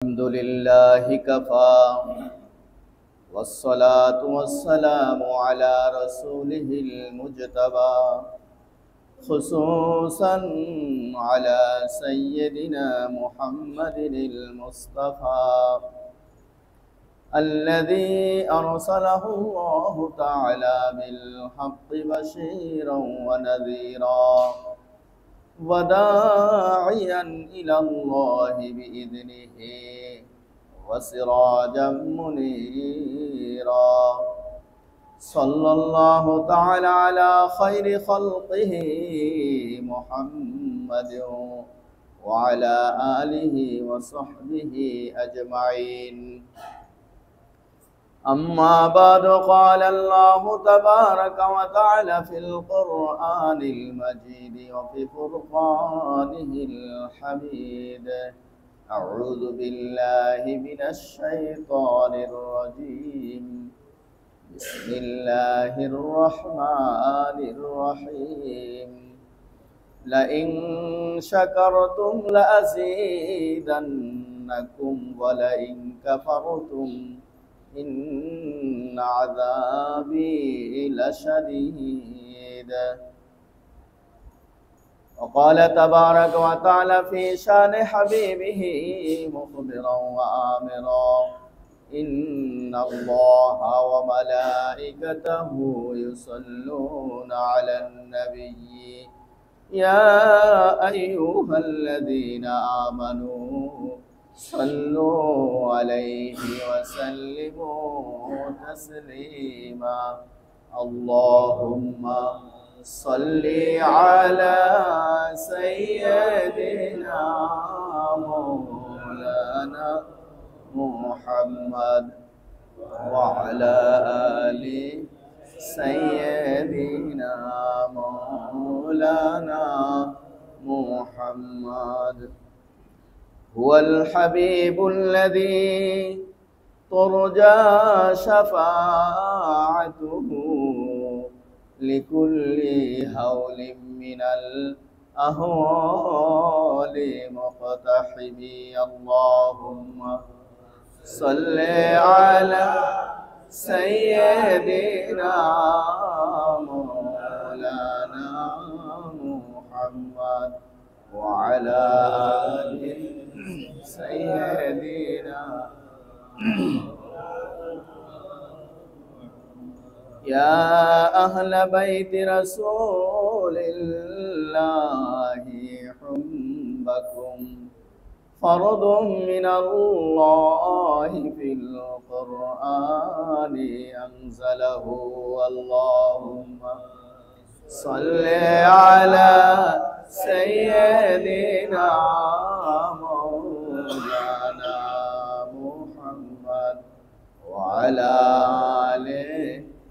الحمد لله كفى والصلاة والسلام على رسوله المجتبى خصوصا على سيدنا محمد المصطفى الذي أرسله الله تعالى بالحق بشيرا ونذيرا وداعيا إلى الله بإذنه وسراجا منيرا صلى الله تعالى على خير خلقه محمد وعلى آله وصحبه أجمعين أما بعد قال الله تبارك وتعالى في القرآن المجيد وفي فرقانه الحميد أعوذ بالله من الشيطان الرجيم بسم الله الرحمن الرحيم لئن شكرتم لأزيدنكم ولئن كفرتم إن عذابي لشديد وقال تبارك وتعالى في شان حبيبه مخبرا وآمرا إن الله وملائكته يصلون على النبي يا أيها الذين آمنوا صلوا عليه وسلموا تسليما اللهم صل على سيدنا مولانا محمد وعلى آل سيدنا مولانا محمد هو الحبيب الذي ترجى شفاعته لكل هول من الأهوال مقتحمي اللهم صل على سيدنا مولانا محمد وعلى آل سيدنا يا أهل بيت رسول الله حبكم فرض من الله في القرآن أنزله اللهم صل على سيدنا مولانا محمد وعلى آل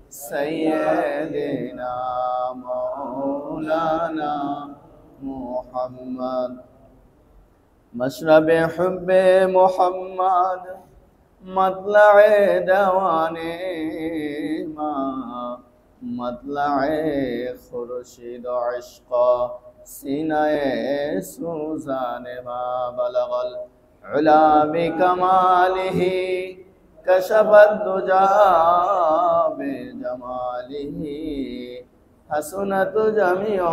سيدنا مولانا محمد مشرب حب محمد مطلع دوان ما مطلع خورشید عشق سینہ سوزان ما بلغ العلا بکماله كشف الدجى بجماله حسنت جميع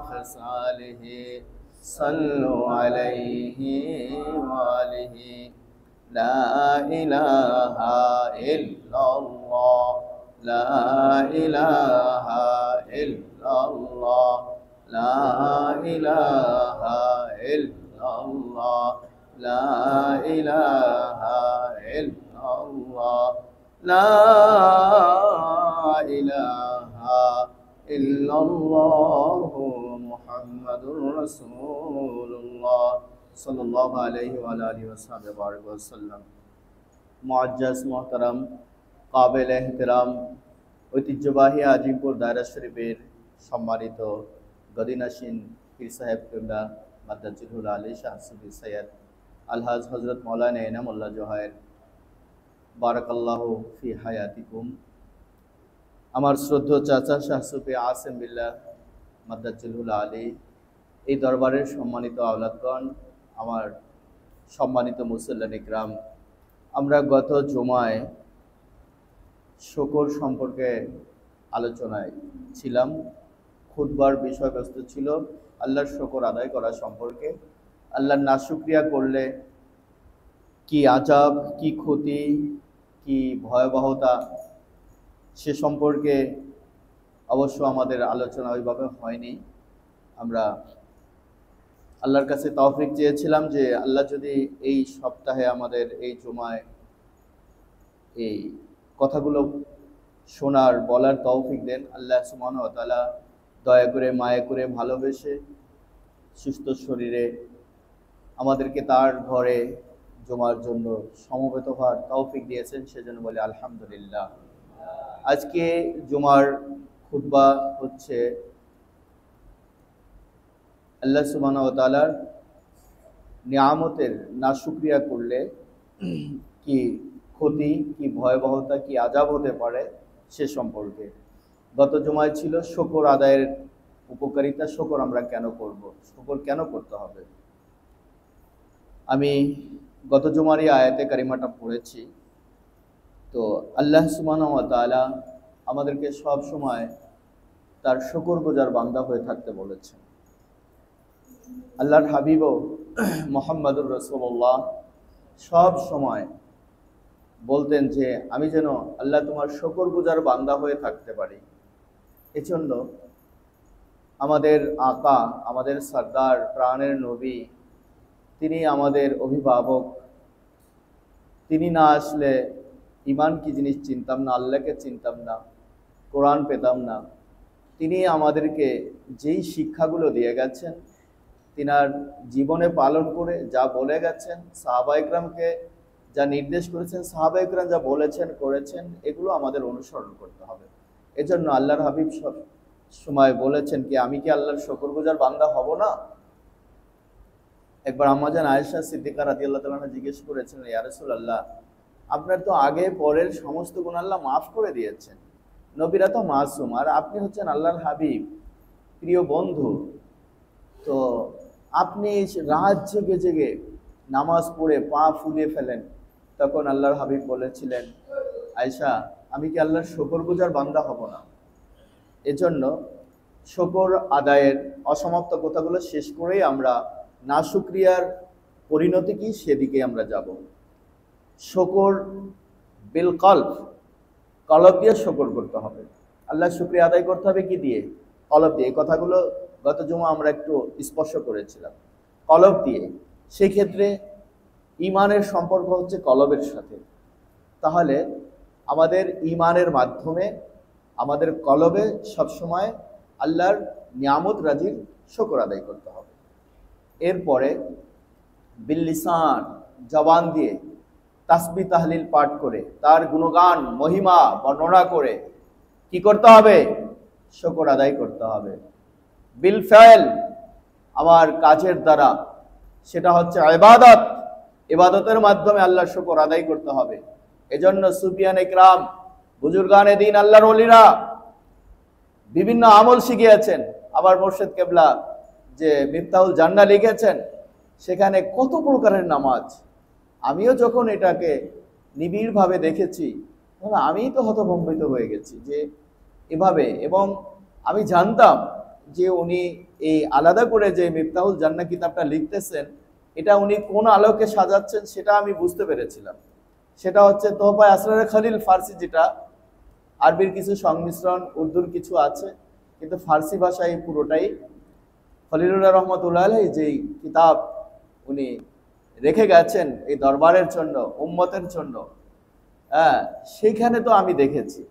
خصاله صلوا عليه وآله لا إله إلا الله لا إله إلا الله لا إله إلا الله لا إله إلا الله لا إله إلا الله محمد رسول الله صلى الله عليه وعلى آله وصحبه وسلم মুআজ্জাজ মুহতারাম কাবিল এহতিরাম ঐতিহ্যবাহী আজিমপুর দায়রা শরীফের সম্মানিত গদিনাসীন পীর সাহেব কিবলা মাদ্দাজিলুল আলী শাহ সুফি সৈয়দ আলহাজ হযরত মাওলানা ইনামুল্লাহ জোহায়ের বারাকাল্লাহু ফি হায়াতিকুম আমার শ্রদ্ধেয় চাচা শাহ সুফি আসিম বিল্লাহ মাদ্দাজিলুল আলী এই দরবারের সম্মানিত আওলাদগণ, আমার সম্মানিত মুসল্লিন ইকরাম, আমরা গত জুমায় শুকর সম্পর্কে আলোচনায় ছিলাম। খুতবার বিষয়বস্তু ছিল আল্লাহর শুকর আদায় করা সম্পর্কে। আল্লাহর নাশুকরিয়া করলে কি আযাব, কি ক্ষতি, কি ভয়াবহতা, সে সম্পর্কে অবশ্য আমাদের আলোচনা ওইভাবে হয়নি। আমরা আল্লাহর কাছে তৌফিক চেয়েছিলাম যে আল্লাহ যদি এই সপ্তাহে আমাদের এই জুমায় এই কথাগুলো শোনার বলার তৌফিক দেন। আল্লাহ সুবহানাহু ওয়া তাআলা দয়া করে মায়া করে ভালোবেসে সুস্থ শরীরে আমাদেরকে তার ঘরে জুমার জন্য সমবেত হওয়ার তৌফিক দিয়েছেন, সেজন্য বলি আলহামদুলিল্লাহ। আজকে জুমার খুতবা হচ্ছে আল্লাহ সুবহানাহু ওয়া তাআলার নিয়ামতের নাশুকরিয়া করলে কি ক্ষতি, কি ভয়াবহতা, কি আযাব হতে পারে সে সম্পর্কে। গত জুমায় ছিল শুকর আদায়ের উপকারিতা, শুকর আমরা কেন করব, শুকর কেন করতে হবে। আমি গত জুমারই আয়াতে কারিমাটা পড়েছি। তো আল্লাহ সুবহানাহু ওয়া তাআলা আমাদেরকে সব সময় তার শুকরগুজার বান্দা হয়ে থাকতে বলেছেন। আল্লাহর হাবিবও মুহাম্মদুর রাসূলুল্লাহ সব সময় বলতেন যে আমি যেন আল্লাহ তোমার শুকরগুজার বান্দা হয়ে থাকতে পারি। এজন্য আমাদের আকা, আমাদের সরদার, প্রাণের নবী, তিনি আমাদের অভিভাবক। তিনি না আসলে ঈমান কি জিনিস চিনতাম না, আল্লাহকে চিনতাম না, কোরআন পেতাম না। তিনি আমাদেরকে যেই শিক্ষাগুলো দিয়ে গেছেন, তিনার জীবনে পালন করে যা বলে গেছেন, সাহাবা ইকরামকে যা নির্দেশ করেছেন, সাহাবা ইকরাম যা বলেছেন করেছেন, এগুলো আমাদের অনুসরণ করতে হবে। এজন্য আল্লাহর হাবিব সব সময় বলেছেন কি আমি কি আল্লাহর শুকরগুজার বান্দা হব না। একবার আম্মা জান আয়েশা সিদ্দিকা রাদিয়াল্লাহু তাআলা জিজ্ঞেস করেছেন, ইয়া রাসূলুল্লাহ, আপনার তো আগে পরের সমস্ত গুনাহ আল্লাহ মাফ করে দিয়েছেন, নবীরা তো মাসুম, আর আপনি হচ্ছেন আল্লাহর হাবিব, প্রিয় বন্ধু, তো আপনি রাত জেগে জেগে নামাজ পড়ে পা ফুলিয়ে ফেলেন। তখন আল্লাহর হাবিব বলেছিলেন, আয়েশা, আমি কি আল্লাহর শুকরগুজার বান্দা হব না। এজন্য শুকর আদায়ের অসমাপ্ত কথাগুলো শেষ করেই আমরা নাশুকরিয়ার পরিণতি কি সেদিকে আমরা যাব। শুকর বিল কলব, কলব দিয়ে শুকর করতে হবে। আল্লাহ শুকরিয়া আদায় করতে হবে কি দিয়ে? কলব দিয়ে। এই কথাগুলো গত জুমা আমরা একটু স্পর্শ করেছিলাম, কলব দিয়ে। সেই ক্ষেত্রে ঈমানের সম্পর্ক হচ্ছে কলবের সাথে। তাহলে আমাদের ঈমানের মাধ্যমে আমাদের কলবে সবসময় আল্লাহর নিয়ামত রাজির শুকর আদায় করতে হবে। এরপরে বিল লিসান, জবান দিয়ে তাসবিহ তাহলিল পাঠ করে তার গুণগান মহিমা বর্ণনা করে কি করতে হবে? শুকর আদায় করতে হবে। বিল ফাইল, আমার কাজের দ্বারা, সেটা হচ্ছে ইবাদত, ইবাদতের মাধ্যমে আল্লাহর শুকর আদায় করতে হবে। এজন্য সুফিয়ান ইকরাম, বুজুর্গানে দ্বীন, আল্লাহর ওলিরা বিভিন্ন আমল শিখিয়েছেন। আবার মুর্শিদ কেবলা যে মিফতাহুল জান্নাহ লিখেছেন, সেখানে কত প্রকারের নামাজ। আমিও যখন এটাকে নিবিড়ভাবে দেখেছি, আমিই তো হতভম্বিত হয়ে গেছি যে এভাবে। এবং আমি জানতাম যে উনি এই আলাদা করে যে মিফতাহুল জান্নাহ কিতাবটা লিখতেছেন, এটা উনি কোন আলোকে সাজাচ্ছেন সেটা আমি বুঝতে পেরেছিলাম। সেটা হচ্ছে তোহফায়ে আসরারে খলিল ফার্সি, যেটা আরবির কিছু সংমিশ্রণ, উর্দুর কিছু আছে, কিন্তু ফার্সি ভাষায় পুরোটাই। খলিলুল্লাহ রহমতুল্লাহ আলাইহি যেই কিতাব উনি রেখে গেছেন এই দরবারের জন্য, উম্মতের জন্য, সেইখানে তো আমি দেখেছি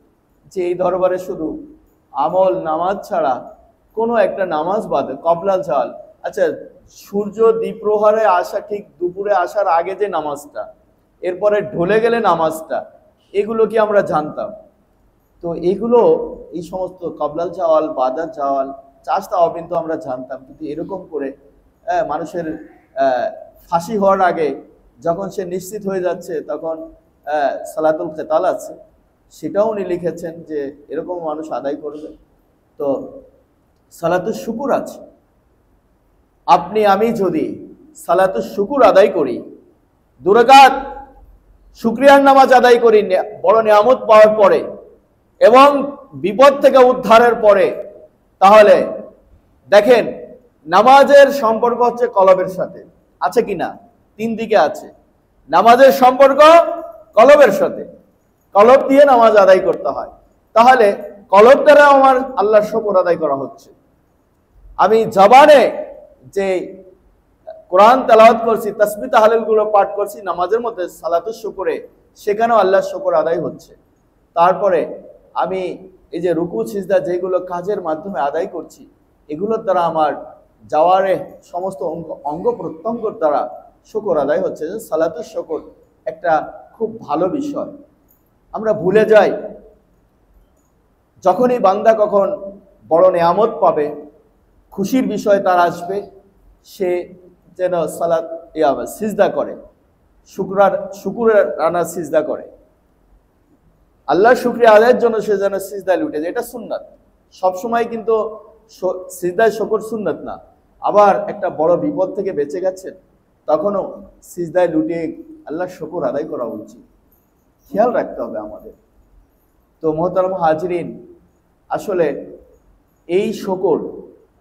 যে এই দরবারে শুধু আমল নামাজ ছাড়া কোনো একটা নামাজ বাদে, কবলা জাল, আচ্ছা সূর্য দ্বিপ্রহরে আসা, ঠিক দুপুরে আসার আগে যে নামাজটা, এরপরে ঢলে গেলে নামাজটা, এগুলো কি আমরা জানতাম? তো এগুলো, এই সমস্ত কবলাল জাওয়াল, বাদার জাওয়াল, চাষটা কিন্তু আমরা জানতাম। কিন্তু এরকম করে মানুষের ফাঁসি হওয়ার আগে যখন সে নিশ্চিত হয়ে যাচ্ছে, তখন সালাতুল কেতাল আছে, সেটাও উনি লিখেছেন যে এরকম মানুষ আদায় করবে। তো সালাতুল শুকুর আছে। আপনি আমি যদি সালাতুল শুকুর আদায় করি, দুরাকাত শুকরিয়ার নামাজ আদায় করি বড় নিয়ামত পাওয়ার পরে এবং বিপদ থেকে উদ্ধারের পরে, তাহলে দেখেন নামাজের সম্পর্ক হচ্ছে কলবের সাথে, আছে কিনা? তিন দিকে আছে। নামাজের সম্পর্ক কলবের সাথে, কলব দিয়ে নামাজ আদায় করতে হয়। তাহলে কলব দ্বারা আমার আল্লাহর শুকর আদায় করা হচ্ছে। আমি জবানে যে কোরআন তেলাওয়াত করছি, তাসবিহ তাহলিল গুলো পাঠ করছি নামাজের মধ্যে সালাতুশ শুকরে, সেখানেও আল্লাহর শুকর আদায় হচ্ছে। তারপরে আমি এই যে রুকু সিজদা যেগুলো কাজের মাধ্যমে আদায় করছি, এগুলোর দ্বারা আমার জাওয়ারে সমস্ত অঙ্গ প্রত্যঙ্গর দ্বারা শুকর আদায় হচ্ছে। সালাতুশ শুকর একটা খুব ভালো বিষয়। আমরা ভুলে যাই, যখনই বান্দা কখন বড় নিয়ামত পাবে, খুশির বিষয় তার আসবে, সে যেন সালাত সিজদা করে, শুকুরের রানা সিজদা করে, আল্লাহর শুকরিয়া আদায়ের জন্য সে যেন সিজদায় লুটে যায়। এটা সুন্নাত। সবসময় কিন্তু সিজদায় শুকর সুন্নাত না। আবার একটা বড় বিপদ থেকে বেঁচে গেছেন, তখনও সিজদায় লুটিয়ে আল্লাহর শুকর আদায় করা উচিত। খেয়াল রাখতে হবে আমাদের। তো মোহতারাম হাজরিন, আসলে এই শুকর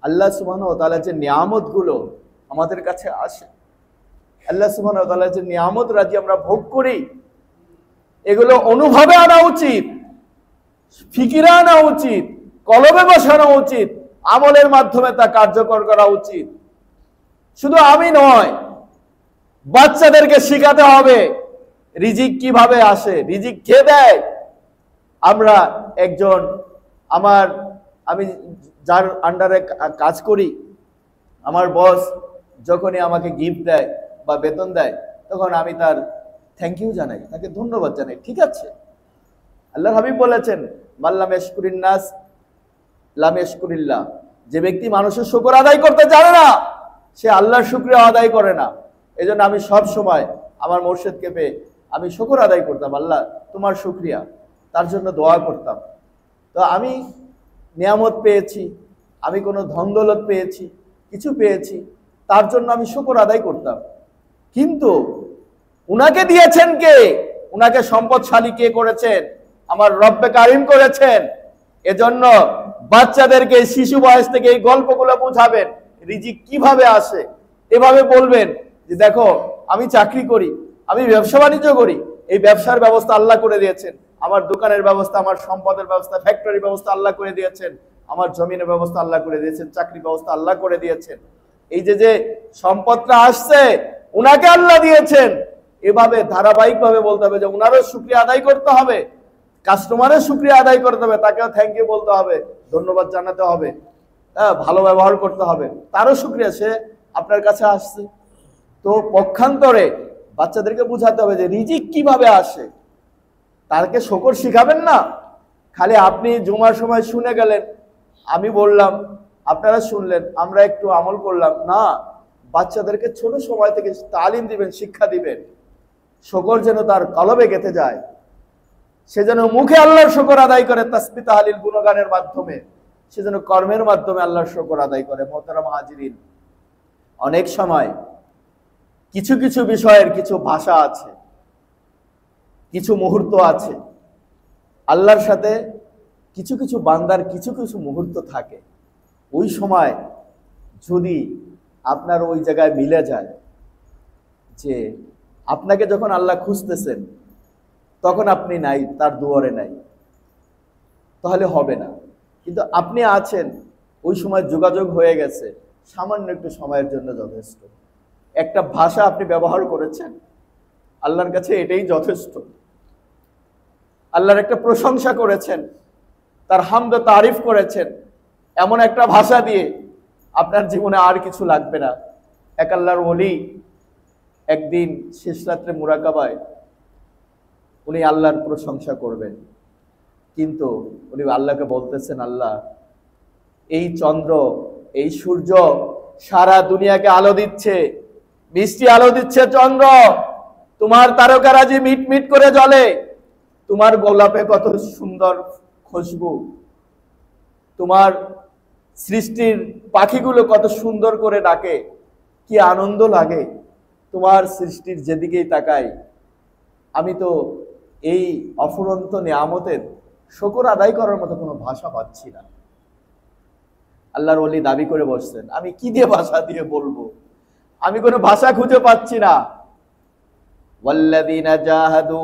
আল্লাহ সুবহানাহু ওয়া তাআলার যে নিয়ামতগুলো আমাদের কাছে আসে, আল্লাহ সুবহানাহু ওয়া তাআলার যে নিয়ামত রাজি আমরা ভোগ করি, এগুলো অনুভবে আনা উচিত, ফিকিরে আনা উচিত, কলবে বসানো উচিত, আমলের মাধ্যমে তা কার্যকর করা উচিত। শুধু আমি নয়, বাচ্চাদেরকে শিখাতে হবে রিজিক কিভাবে আসে, রিজিক কে দেয়। আমরা একজন আমি যার আন্ডারে কাজ করি, আমার বস যখনই আমাকে গিফট দেয় বা বেতন দেয়, তখন আমি তার থ্যাংক ইউ জানাই, তাকে ধন্যবাদ জানাই। ঠিক আছে, আল্লাহর হাবিব বলেছেন, মাল্লাম ইয়াশকুরিন নাস লাম ইয়াশকুরিল্লাহ। যে ব্যক্তি মানুষের শুকর আদায় করতে জানে না, সে আল্লাহর শুকরিয়া আদায় করে না। এই জন্য আমি সব সময় আমার মুর্শিদকে পেয়ে আমি শুকর আদায় করতাম, আল্লাহ তোমার শুকরিয়া, তার জন্য দোয়া করতাম। তো আমি নিয়ামত পেয়েছি, আমি কোনো ধন দৌলত পেয়েছি, কিছু পেয়েছি, তার জন্য আমি শুকর আদায় করতাম। কিন্তু উনাকে দিয়েছেন কে? উনাকে সম্পদশালী কে করেছেন? আমার রব্বে কারিম করেছেন। এজন্য বাচ্চাদেরকে শিশু বয়স থেকে এই গল্পগুলো বুঝাবেন, রিজিক কিভাবে আসে। এভাবে বলবেন যে দেখো, আমি চাকরি করি, আমি ব্যবসা বাণিজ্য করি, এই ব্যবসার ব্যবস্থা আল্লাহ করে দিয়েছেন, আমার দোকানের ব্যবস্থা, আমার সম্পদের ব্যবস্থা, ফ্যাক্টরি ব্যবস্থা আল্লাহ করে দিয়েছেন, আমার জমিনের ব্যবস্থা আল্লাহ করে দিয়েছেন, চাকরি ব্যবস্থা আল্লাহ করে দিয়েছেন। এই যে সম্পদটা আসছে, উনাকে আল্লাহ দিয়েছেন। এভাবে ধারাবাহিকভাবে বলতে হবে যে উনারও শুকরিয়া আদায় করতে হবে, কাস্টমারের শুকরিয়া আদায় করতে হবে, তাকেও থ্যাংক ইউ বলতে হবে, ধন্যবাদ জানাতে হবে, ভালো ব্যবহার করতে হবে, তারও শুকরিয়া, সে আপনার কাছে আসছে। তো পক্ষান্তরে বাচ্চাদেরকে বুঝাতে হবে যে রিজিক কিভাবে আসে। তাকে শুকর শিখাবেন না, খালি আপনি জুমার সময় শুনে গেলেন, আমি বললাম, আপনারা শুনলেন, আমরা একটু আমল করলাম না। বাচ্চাদেরকে ছোট সময় থেকে তালিম দিবেন, শিক্ষা দিবেন, শুকর যেন তার কলবে গেঁথে যায়, সে যেন মুখে আল্লাহর শুকর আদায় করে, তাসবিহ তাহলিল গুণগানের মাধ্যমে, সে যেন কর্মের মাধ্যমে আল্লাহর শুকর আদায় করে। মোহতারাম হাজিরিন, অনেক সময় কিছু কিছু বিষয়ের কিছু ভাষা আছে, কিছু মুহূর্ত আছে, আল্লাহর সাথে কিছু কিছু বান্দার কিছু কিছু মুহূর্ত থাকে। ওই সময় যদি আপনার ওই জায়গায় মিলে যায় যে আপনাকে যখন আল্লাহ খুঁজতেছেন তখন আপনি নাই, তার দুয়ারে নাই, তাহলে হবে না। কিন্তু আপনি আছেন, ওই সময় যোগাযোগ হয়ে গেছে, সামান্য একটু সময়ের জন্য যথেষ্ট। একটা ভাষা আপনি ব্যবহার করেছেন, আল্লাহর কাছে এটাই যথেষ্ট। আল্লাহর একটা প্রশংসা করেছেন, তার হামদ তারিফ করেছেন, এমন একটা ভাষা দিয়ে আপনার জীবনে আর কিছু লাগবে না। এক আল্লাহর ওলি একদিন শেষ রাত্রে মুরাকাবায় উনি আল্লাহর প্রশংসা করবেন, কিন্তু উনি আল্লাহকে বলতেছেন, আল্লাহ এই চন্দ্র, এই সূর্য সারা দুনিয়াকে আলো দিচ্ছে, মিষ্টি আলো দিচ্ছে চন্দ্র, তোমার তারকারাজি মিট মিট করে জ্বলে, তোমার গোলাপে কত সুন্দর খুশবু, তোমার সৃষ্টির পাখিগুলো কত সুন্দর করে ডাকে, কি আনন্দ লাগে। তোমার সৃষ্টির যেদিকেই তাকাই আমি তো এই অফুরন্ত নিয়ামতের শুকর আদায় করার মতো কোনো ভাষা পাচ্ছি না। আল্লাহর ওলি দাবি করে বসছেন, আমি কি দিয়ে ভাষা দিয়ে বলবো, আমি কোনো ভাষা খুঁজে পাচ্ছি না। ওয়াল্লাযীনা জাহাদু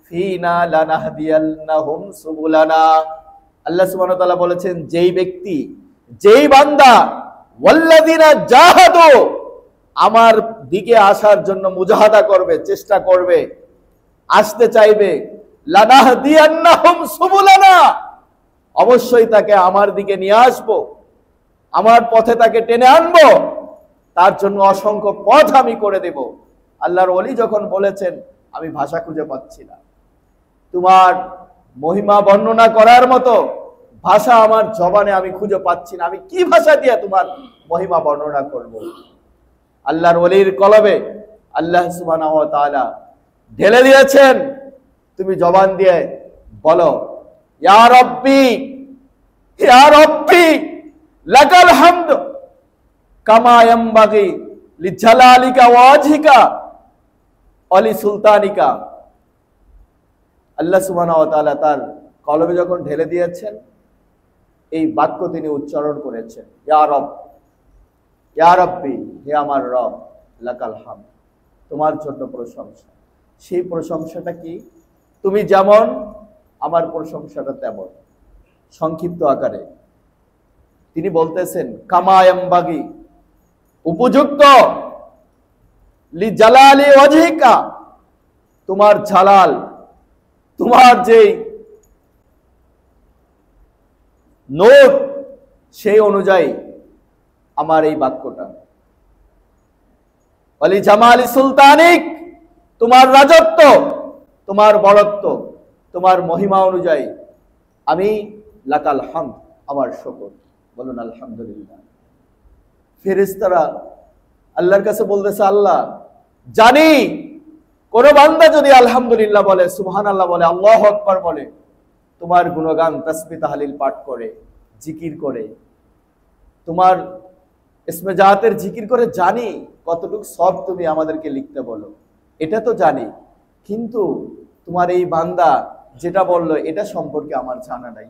ফীনা লানাহদিয়ান্নাহুম সুবুলানা। আল্লাহ সুবহানাহু ওয়া তাআলা বলেছেন, যেই ব্যক্তি, যেই বান্দা ওয়াল্লাযীনা জাহাদু আমার দিকে আসার জন্য মুজাহাদা করবে, চেষ্টা করবে, আসতে চাইবে, লানাহদিয়ান্নাহুম সুবুলানা, অবশ্যই তাকে আমার দিকে নিয়ে আসবো, আমার পথে তাকে টেনে আনবো, তার জন্য অসংখ্য পথ আমি করে দেব। আল্লাহর ওলি যখন বলেছেন আমি ভাষা খুঁজে পাচ্ছি না, তোমার মহিমা বর্ণনা করার মতো ভাষা আমার জবানে আমি খুঁজে পাচ্ছি না, আমি কি ভাষা দিয়ে তোমার মহিমা বর্ণনা করব। আল্লাহর ওলির কলবে আল্লাহ সুবহানাহু ওয়া তাআলা ঢেলে দিয়েছেন, তুমি জবান দিয়ে বলো, ইয়া রাব্বি, ইয়া রাব্বি লাকাল হামদ কামা ইয়ামবাগি লিজালালিকা ওয়াজহিকা ওয়া লিসুলতানিকা। আল্লাহ সুবহানাহু ওয়া তাআলা তার কলবে যখন ঢেলে দিয়েছেন, এই বাক্য তিনি উচ্চারণ করেছেন, ইয়া রব, ইয়া রাব্বি, হে আমার রব, লাকাল হামদ, তোমার জন্য প্রশংসা। সেই প্রশংসাটা কি? তুমি যেমন, আমার প্রশংসাটা তেমন। সংক্ষিপ্ত আকারে তিনি বলতেছেন, কামা ইয়ামবাগি, উপযুক্ত, লিজালালি ওয়াজহিকা, তোমার জালাল, তোমার যে নূর, সেই অনুযায়ী আমার এই বাক্যটা। ওয়ালি জামালি সুলতানিক, তোমার রাজত্ব, তোমার বড়ত্ব, তোমার মহিমা অনুযায়ী আমি লাকাল হামদ, আমার শুকর। বলুন আলহামদুলিল্লাহ। ফেরেশতারা আল্লাহর কাছে বলতেছে, আল্লাহ জানি কোন বান্দা যদি আলহামদুলিল্লাহ বলে, সুবহানাল্লাহ বলে, আল্লাহু আকবার বলে, তোমার গুণগান তাসবিহ তাহলিল পাঠ করে, জিকির করে, তোমার ইসমে জাতের জিকির করে, জানি কতটুকু সব তুমি আমাদেরকে লিখতে বলো, এটা তো জানি। কিন্তু তোমার এই বান্দা যেটা বললো, এটা সম্পর্কে আমার জানা নাই,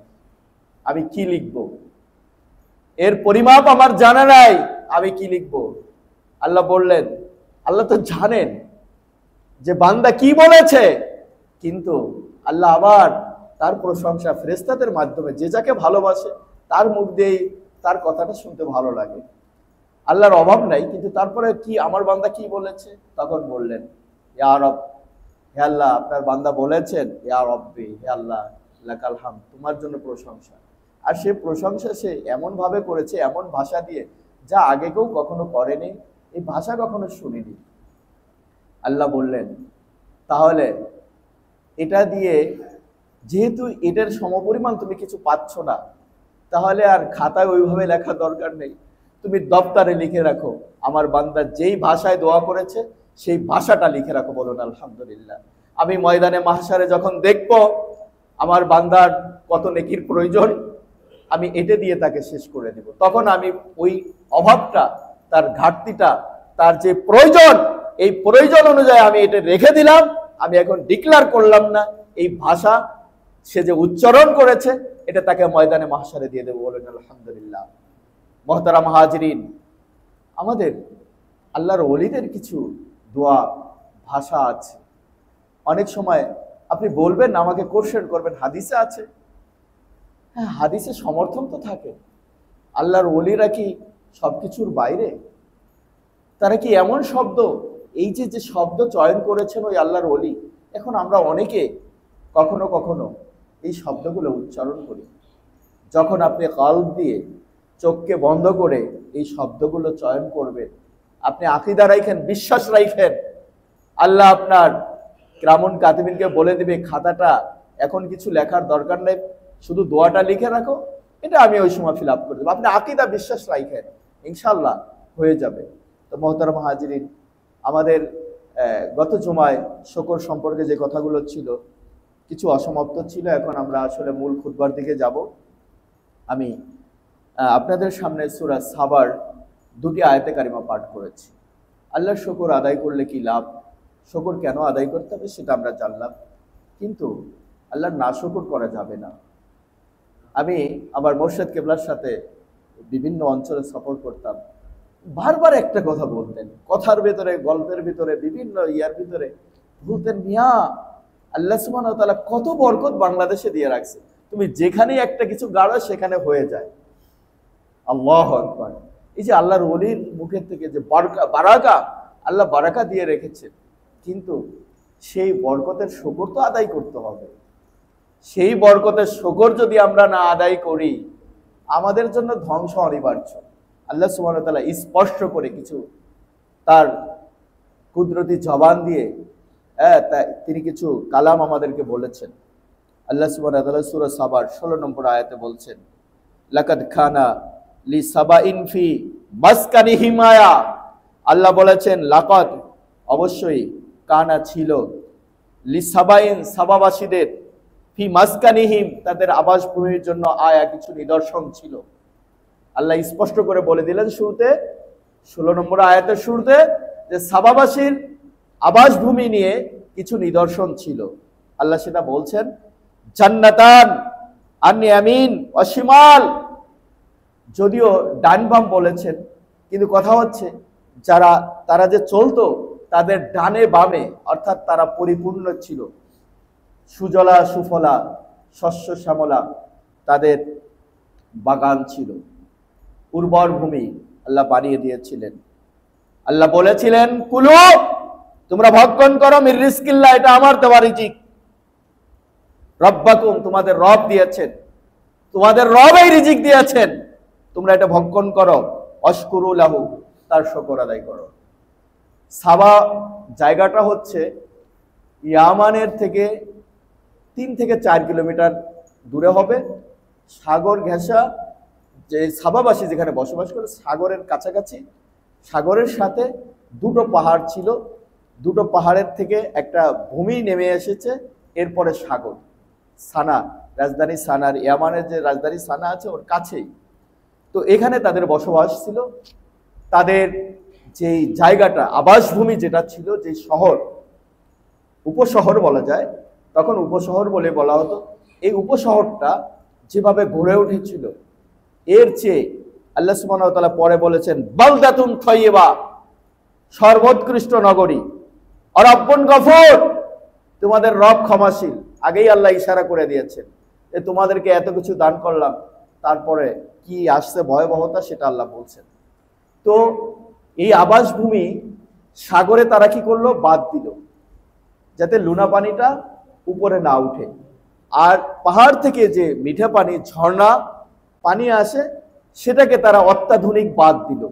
আমি কি লিখব, এর পরিমাপ আমার জানা নাই, আমি কি লিখব। আল্লাহ বললেন, আল্লাহ তো জানেন যে বান্দা কি বলেছে, কিন্তু আল্লাহ আবার তার প্রশংসা ফেরেশতাদের মাধ্যমে, যে যাকে ভালোবাসে তার মুখ দিয়ে তার কথাটা শুনতে ভালো লাগে। আল্লাহর অভাব নাই, কিন্তু তারপরে কি আমার বান্দা কি বলেছে, তখন বললেন, ইয়া রব, হে আল্লাহ, আপনার বান্দা বলেছেন, ইয়া রব্বি, হে আল্লাহ, লাকাল হামদ, তোমার জন্য প্রশংসা। আর সে প্রশংসা সে এমন ভাবে করেছে, এমন ভাষা দিয়ে, যা আগে কেউ কখনো করেনি, এই ভাষা কখনো শুনিনি। আল্লাহ বললেন, তাহলে এটা দিয়ে, যেহেতু এটার সমপরিমাণ তুমি কিছু পাচ্ছ না, তাহলে আর খাতায় ওইভাবে লেখা দরকার নেই, তুমি দপ্তরে লিখে রাখো, আমার বান্দা যেই ভাষায় দোয়া করেছে সেই ভাষাটা লিখে রাখো। বলুন আলহামদুলিল্লাহ। আমি ময়দানে মাহশারে যখন দেখব আমার বান্দার কত নেকির প্রয়োজন, আমি এটা দিয়ে তাকে শেষ করে দেব। তখন আমি ওই অভাবটা, তার ঘাটতিটা, তার যে প্রয়োজন, এই প্রয়োজন অনুযায়ী আমি এটা রেখে দিলাম, আমি এখন ডিক্লার করলাম না, এই ভাষা সে যে উচ্চারণ করেছে এটা তাকে ময়দানে মাহশারে দিয়ে দেবো। বলেন আলহামদুলিল্লাহ। মুহতারাম হাজিরিন, আমাদের আল্লাহর ওলিদের কিছু দোয়া ভাষা আছে। অনেক সময় আপনি বলবেন, আমাকে কোশ্চেন করবেন, হাদিসে আছে। হ্যাঁ, হাদিসে সমর্থন তো থাকে। আল্লাহর ওলিরা কি সবকিছুর বাইরে? তারা কি এমন শব্দ, এই যে শব্দ চয়ন করেছেন ওই আল্লাহর ওলি, এখন আমরা অনেকে কখনো কখনো এই শব্দগুলো উচ্চারণ করি। যখন আপনি কলব দিয়ে, চোখকে বন্ধ করে এই শব্দগুলো চয়ন করবেন, আপনি আকীদা রাখেন, বিশ্বাস রাখেন, আল্লাহ আপনার কিরামুন কাতিবিনকে বলে দিবে, খাতাটা এখন কিছু লেখার দরকার নেই, শুধু দোয়াটা লিখে রাখো, এটা আমি ওই সময় ফিল আপ করে দেবো। আপনি আকীদা বিশ্বাস রাখেন, ইনশাল্লাহ হয়ে যাবে। তো মুহতারাম হাজিরিন, আমাদের গত জুমায় শুকর সম্পর্কে যে কথাগুলো ছিল কিছু অসমাপ্ত ছিল, এখন আমরা আসলে মূল খুতবার দিকে যাব। আমি আপনাদের সামনে সূরা সাবার 2টি আয়াতে কারিমা পাঠ করেছি। আল্লাহর শুকর আদায় করলে কি লাভ, শুকর কেন আদায় করতে হবে সেটা আমরা জানলাম, কিন্তু আল্লাহর নাশকর করা যাবে না। আমি আমার মোর্শেদ কেবলার সাথে বিভিন্ন অঞ্চলে সফর করতাম, বারবার একটা কথা বলতেন, কথার ভিতরে, গল্পের ভিতরে, বিভিন্ন ইয়ার ভিতরে বলতেন, মিয়া আল্লাহ সুবহানাহু ওয়া তাআলা কত বরকত বাংলাদেশে দিয়ে রাখছে, তুমি যেখানেই একটা কিছু গাড়ো সেখানে হয়ে যায়। আল্লাহু আকবার। এই যে আল্লাহর ওলির মুখের থেকে যে বারাকা, আল্লাহ বারাকা দিয়ে রেখেছেন, কিন্তু সেই বরকতের শুকর তো আদায় করতে হবে। সেই বরকতের শুকর যদি আমরা না আদায় করি, আমাদের জন্য ধ্বংস অনিবার্য। আল্লাহ সুবহানাহু ওয়া তাআলা স্পষ্ট করে কিছু তার কুদরতি জবান দিয়ে তিনি কিছু কালাম আমাদেরকে বলেছেন। আল্লাহ সুবহানাহু ওয়া তাআলা সূরা সাবার 16 নম্বর আয়াতে বলছেন, লাকাদ খানা লি সাবাইন ফি মাসকানিহিম আয়া। আল্লাহ বলেছেন লাকাদ, অবশ্যই, কানা ছিল, লি সাবাইন, সাবাবাসীদের, ফি মাসকানিহিম, তাদের আবাসভূমির জন্য আয়া, কিছু নিদর্শন ছিল। আল্লাহ স্পষ্ট করে বলে দিলেন শুরুতে, 16 নম্বর আয়াতের শুরুতে, যে সাবাবাসীর আবাসভূমি নিয়ে কিছু নিদর্শন ছিল। আল্লাহ সেটা বলছেন, জান্নাতান আন ইয়ামিন ওয়া শিমাল। যদিও ডান বাম বলেছেন, কিন্তু কথা হচ্ছে তারা যে চলতো তাদের ডানে বামে, অর্থাৎ তারা পরিপূর্ণ ছিল, সুজলা সুফলা, শস্য শ্যামলা তাদের বাগান ছিল, উর্বর ভূমি আল্লাহ বানিয়ে দিয়েছিলেন। আল্লাহ বলেছিলেন, কুলু, তোমরা ভক্ষণ করো, মির রিজকিল্লাহ, এটা আমার দেওয়া রিজিক, রব্বাকুম, তোমাদের রব দিয়েছেন, তোমাদের রব এই রিজিক দিয়েছেন, তোমরা এটা ভক্ষণ করো, অশকুরু লাহু, তার শুকর আদায় করো। সাবা জায়গাটা হচ্ছে ইয়ামানের থেকে 3 থেকে 4 কিলোমিটার দূরে হবে। সাগর ঘেঁষা, যে সাবাবাসী যেখানে বসবাস করে, সাগরের কাছাকাছি, সাগরের সাথে দুটো পাহাড় ছিল, দুটো পাহাড়ের থেকে একটা ভূমি নেমে এসেছে, এরপরে সাগর। সানা, রাজধানী সানার, ইয়ামানের যে রাজধানী সানা আছে ওর কাছেই। তো এখানে তাদের বসবাস ছিল। তাদের যেই জায়গাটা, আবাসভূমি যেটা ছিল, যে শহর, উপশহর বলা যায়, তখন উপশহর বলে বলা হতো, এই উপশহরটা যেভাবে গড়ে উঠেছিল, এর চেয়ে আল্লাহ সুবহানাহু ওয়া তাআলা পরে বলেছেন, বালদাতুন তাইয়্যিবা, সর্বোৎকৃষ্ট নগরী, আর রব্বুন গফুর, তোমাদের রব ক্ষমাশীল। আগেই আল্লাহ ইশারা করে দিয়েছেন যে তোমাদেরকে এত কিছু দান করলাম, তারপরে কি আসছে ভয়াবহতা সেটা আল্লাহ বলছেন। তো এই আবাসভূমি সাগরে তারা কি করলো, বাদ দিল, যাতে লুনা পানিটা উপরে না উঠে। আর পাহাড় থেকে যে মিঠা পানি, ঝর্ণা পানি আসে, সেটাকে তারা অত্যাধুনিক বাদ দিল।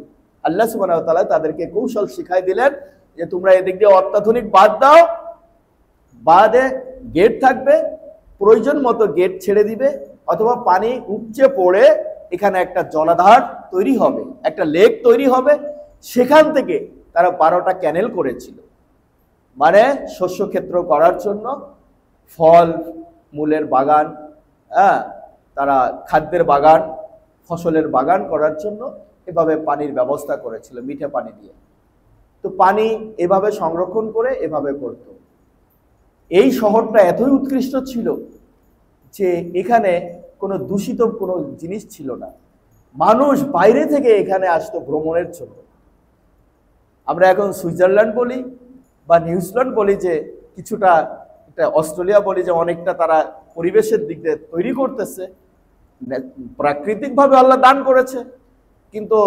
আল্লাহ সুবহানাহু ওয়া তাআলা তাদেরকে কৌশল শিখাই দিলেন যে তোমরা এদিক দিয়ে অত্যাধুনিক বাদ দাও, বাদে গেট থাকবে, প্রয়োজন মতো গেট ছেড়ে দিবে, অথবা পানি উপচে পড়ে এখানে একটা জলাধার তৈরি হবে, একটা লেক তৈরি হবে। সেখান থেকে তারা 12টা ক্যানেল করেছিল, মানে শস্যক্ষেত্র করার জন্য, ফল মূলের বাগান, তারা খাদ্যের বাগান, ফসলের বাগান করার জন্য এভাবে পানির ব্যবস্থা করেছিল, মিঠে পানি দিয়ে। তো পানি এভাবে সংরক্ষণ করে এভাবে করত। এই শহরটা এতই উৎকৃষ্ট ছিল যে এখানে কোনো দূষিত কোনো জিনিস ছিল না। মানুষ বাইরে থেকে এখানে আসতো ভ্রমণের জন্য। আমরা এখন সুইজারল্যান্ড বলি বা নিউজিল্যান্ড বলি, যে কিছুটা অস্ট্রেলিয়া বলি, যে অনেকটা তারা পরিবেশের দিক দিয়ে তৈরি করতেছে, প্রাকৃতিকভাবে আল্লাহ দান করেছে, কিন্তু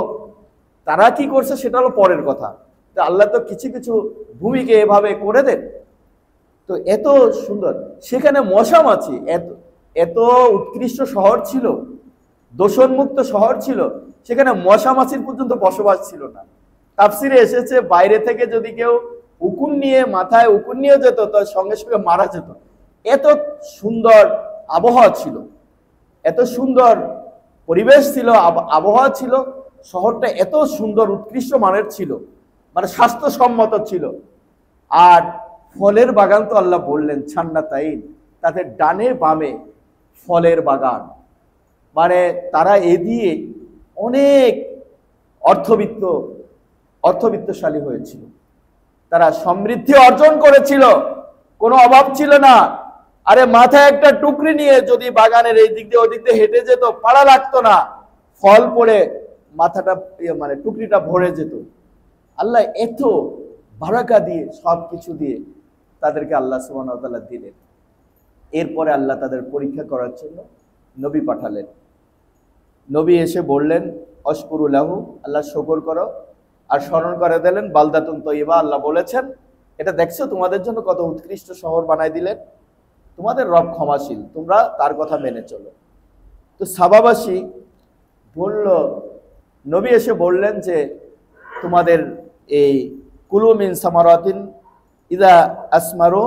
তারা কি করছে সেটা হলো পরের কথা। আল্লাহ তো কিছু কিছু ভূমিকে এভাবে করে দেন। তো এত সুন্দর, সেখানে মশা মাছি, এত উৎকৃষ্ট শহর ছিল, দূষণমুক্ত শহর ছিল, সেখানে মশা মাছির পর্যন্ত বসবাস ছিল না। তাফসিরে এসেছে, বাইরে থেকে যদি কেউ উকুন নিয়ে, মাথায় উকুন নিয়ে যেত, তো সঙ্গে সঙ্গে মারা যেত। এত সুন্দর আবহাওয়া ছিল, এত সুন্দর পরিবেশ ছিল, আবহাওয়া ছিল, শহরটা এত সুন্দর উৎকৃষ্ট মানের ছিল, মানে স্বাস্থ্যসম্মত ছিল। আর ফলের বাগান তো আল্লাহ বললেন জান্নাতাইন, তাদের ডানে বামে ফলের বাগান, মানে তারা এ দিয়ে অনেক অর্থবিত্ত অর্থবিত্তশালী হয়েছিল, তারা সমৃদ্ধি অর্জন করেছিল, কোনো অভাব ছিল না। আরে মাথায় একটা টুকরি নিয়ে যদি বাগানের এই দিক দিয়ে ওদিক দিয়ে হেঁটে যেত, পাড়া লাগতো না, ফল পড়ে মাথাটা মানে টুকরিটা ভরে যেত। আল্লাহ এত বারাকা দিয়ে সবকিছু দিয়ে তাদেরকে আল্লাহ সুবহানাহু ওয়া তাআলা দিলেন। এরপরে আল্লাহ তাদের পরীক্ষা করার জন্য নবী পাঠালেন। নবী এসে বললেন অশকুরু লাহু, আল্লাহ শুকর করো, আর স্মরণ করে দিলেন বালদাতুন তয়্যিবা, আল্লাহ বলেছেন এটা দেখছো তোমাদের জন্য কত উৎকৃষ্ট শহর বানাই দিলেন, তোমাদের রব ক্ষমাশীল, তোমরা তার কথা মেনে চলো। তো সাবাবাসী বলল, নবী এসে বললেন যে তোমাদের এই কুলু মিন সামারাতিন ইদা আসমারু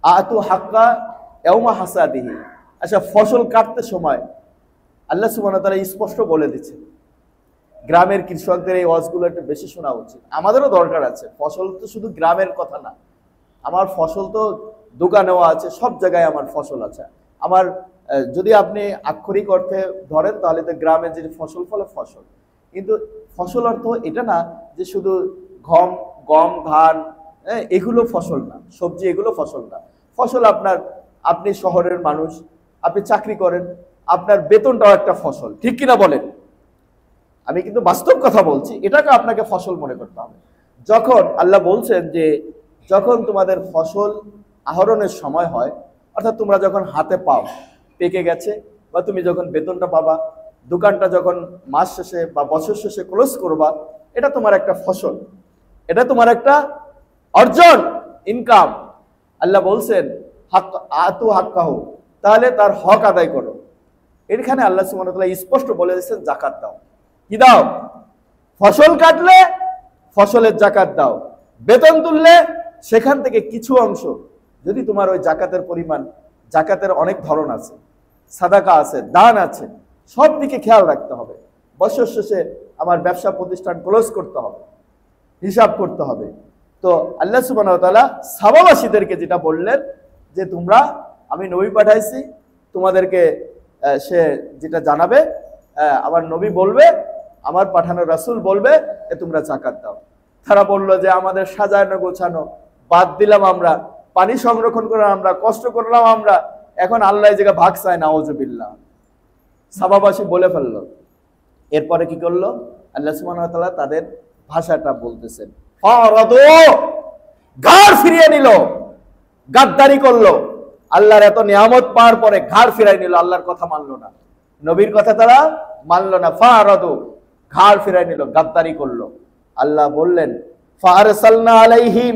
আতু হাক্কা ইয়াউমা হাসাদিহি। আচ্ছা, ফসল কাটতে সময় আল্লাহ সুবহানাহু ওয়া তাআলা স্পষ্ট বলে দিচ্ছেন। গ্রামের কৃষকদের এই ওয়াজগুলো একটু বেশি শোনা উচিত, আমাদেরও দরকার আছে। ফসল তো শুধু গ্রামের কথা না, আমার ফসল তো দোকানেও আছে, সব জায়গায় আমার ফসল আছে। আমার যদি আপনি আক্ষরিক অর্থে ধরেন তাহলে তো গ্রামে যে ফসল ফলে ফসল, কিন্তু ফসল অর্থ এটা না যে শুধু গম ধান এগুলো ফসল না, সবজি এগুলো ফসল না। ফসল আপনার, আপনি শহরের মানুষ, আপনি চাকরি করেন, আপনার বেতনটাও একটা ফসল, ঠিক কিনা বলেন? আমি কিন্তু বাস্তব কথা বলছি, এটাকে আপনাকে ফসল মনে করতে হবে। যখন আল্লাহ বলছেন যে যখন তোমাদের ফসল আহরণের সময় হয়, অর্থাৎ তোমরা যখন হাতে পাও পেকে গেছে, বা তুমি যখন বেতনটা পাবা, দোকানটা যখন মাস শেষে বা বছর শেষে ক্লোজ করবা, এটা তোমার একটা ফসল, এটা তোমার একটা অর্জন, ইনকাম। আল্লাহ বলছেন হক আতু হাক্কাহু, তাহলে তার হক আদায় করো। এখানে আল্লাহ সুবহানাহু ওয়া তাআলা স্পষ্ট বলে দিয়েছেন যাকাত দাও। কি দাও? ফসল কাটলে ফসলের যাকাত দাও, বেতন তুললে সেখান থেকে কিছু অংশ, যদি তোমার ওই যাকাতের পরিমাণ, যাকাতের অনেক ধরন আছে, সাদাকা আছে, দান আছে, সব দিকে খেয়াল রাখতে হবে। বছর শেষে আমার ব্যবসা প্রতিষ্ঠান ক্লোজ করতে হবে, হিসাব করতে হবে। তো আল্লাহ সুবহানাহু ওয়া তাআলা সাহাবাবাসীদেরকে যেটা বললেন যে তোমরা, আমি নবী পাঠাইছি তোমাদেরকে, সে যেটা জানাবে, আমার নবী বলবে, আমার পাঠানো রাসূল বলবে তোমরা যাকাত দাও। তারা বলল যে আমাদের সাজানো গোছানো বাদ দিলাম, আমরা পানি সংরক্ষণ করলাম, আমরা কষ্ট করলাম, আমরা এখন আল্লাহ এই জায়গায় ভাগ চায়, নাউযুবিল্লাহ। সাহাবাবাসী বলে ফেললো। এরপরে কি করলো? আল্লাহ সুবহানাহু ওয়া তাআলা তাদের ভাষাটা বলতেছেন, ফারাদু, ঘাড় ফিরিয়ে নিল, গাদ্দারি করলো। আল্লাহর এত নিয়ামত পাওয়ার পরে ঘাড় ফিরিয়ে নিল, আল্লাহর কথা মানলো না, নবীর কথা তারা মানলো না। ফারাদু, ঘাড় ফিরিয়ে নিল, গাদ্দারি করলো। আল্লাহ বললেন ফারসালনা আলাইহিম